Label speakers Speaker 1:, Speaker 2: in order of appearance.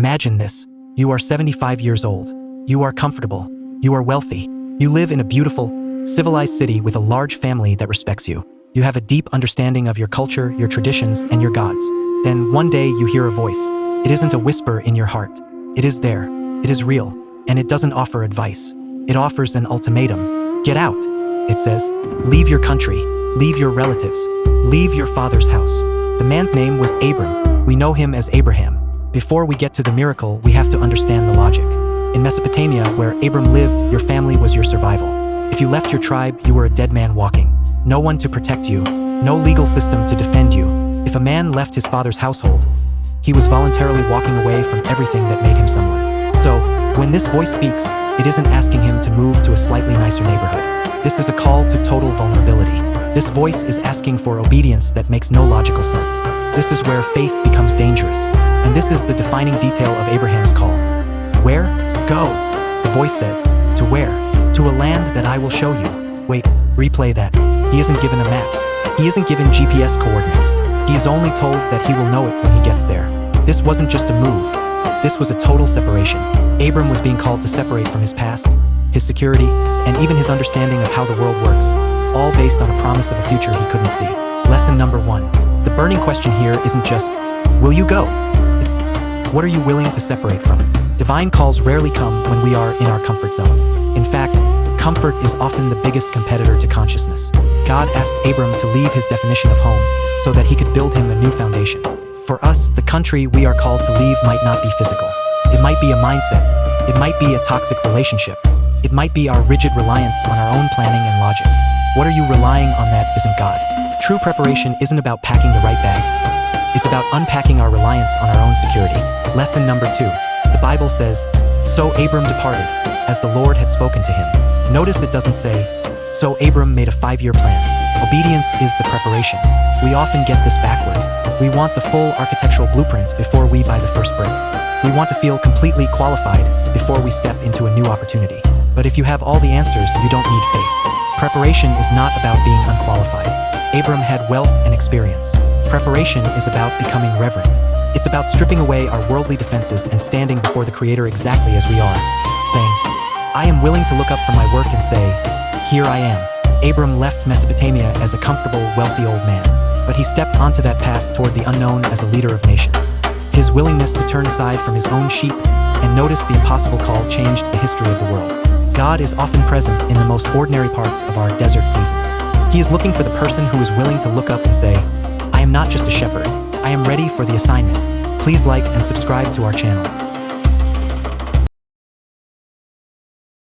Speaker 1: Imagine this. You are 75 years old. You are comfortable. You are wealthy. You live in a beautiful, civilized city with a large family that respects you. You have a deep understanding of your culture, your traditions, and your gods. Then one day you hear a voice. It isn't a whisper in your heart. It is there. It is real. And it doesn't offer advice. It offers an ultimatum. Get out. It says, leave your country. Leave your relatives. Leave your father's house. The man's name was Abram. We know him as Abraham. Before we get to the miracle, we have to understand the logic. In Mesopotamia, where Abram lived, your family was your survival. If you left your tribe, you were a dead man walking. No one to protect you, no legal system to defend you. If a man left his father's household, he was voluntarily walking away from everything that made him someone. So, when this voice speaks, it isn't asking him to move to a slightly nicer neighborhood. This is a call to total vulnerability. This voice is asking for obedience that makes no logical sense. This is where faith becomes dangerous. And this is the defining detail of Abraham's call. Where? Go. The voice says, to where? To a land that I will show you. Wait, replay that. He isn't given a map. He isn't given GPS coordinates. He is only told that he will know it when he gets there. This wasn't just a move. This was a total separation. Abram was being called to separate from his past, his security, and even his understanding of how the world works, all based on a promise of a future he couldn't see. Lesson number 1. The burning question here isn't just, will you go? It's, what are you willing to separate from? Divine calls rarely come when we are in our comfort zone. In fact, comfort is often the biggest competitor to consciousness. God asked Abram to leave his definition of home so that he could build him a new foundation. For us, the country we are called to leave might not be physical. It might be a mindset. It might be a toxic relationship. It might be our rigid reliance on our own planning and logic. What are you relying on that isn't God? True preparation isn't about packing the right bags. It's about unpacking our reliance on our own security. Lesson number 2. The Bible says, so Abram departed, as the Lord had spoken to him. Notice it doesn't say, so Abram made a 5-year plan. Obedience is the preparation. We often get this backward. We want the full architectural blueprint before we buy the first brick. We want to feel completely qualified before we step into a new opportunity. But if you have all the answers, you don't need faith. Preparation is not about being unqualified. Abram had wealth and experience. Preparation is about becoming reverent. It's about stripping away our worldly defenses and standing before the Creator exactly as we are, saying, I am willing to look up from my work and say, here I am. Abram left Mesopotamia as a comfortable, wealthy old man, but he stepped onto that path toward the unknown as a leader of nations. His willingness to turn aside from his own sheep and notice the impossible call changed the history of the world. God is often present in the most ordinary parts of our desert seasons. He is looking for the person who is willing to look up and say, I am not just a shepherd. I am ready for the assignment. Please like and subscribe to our channel.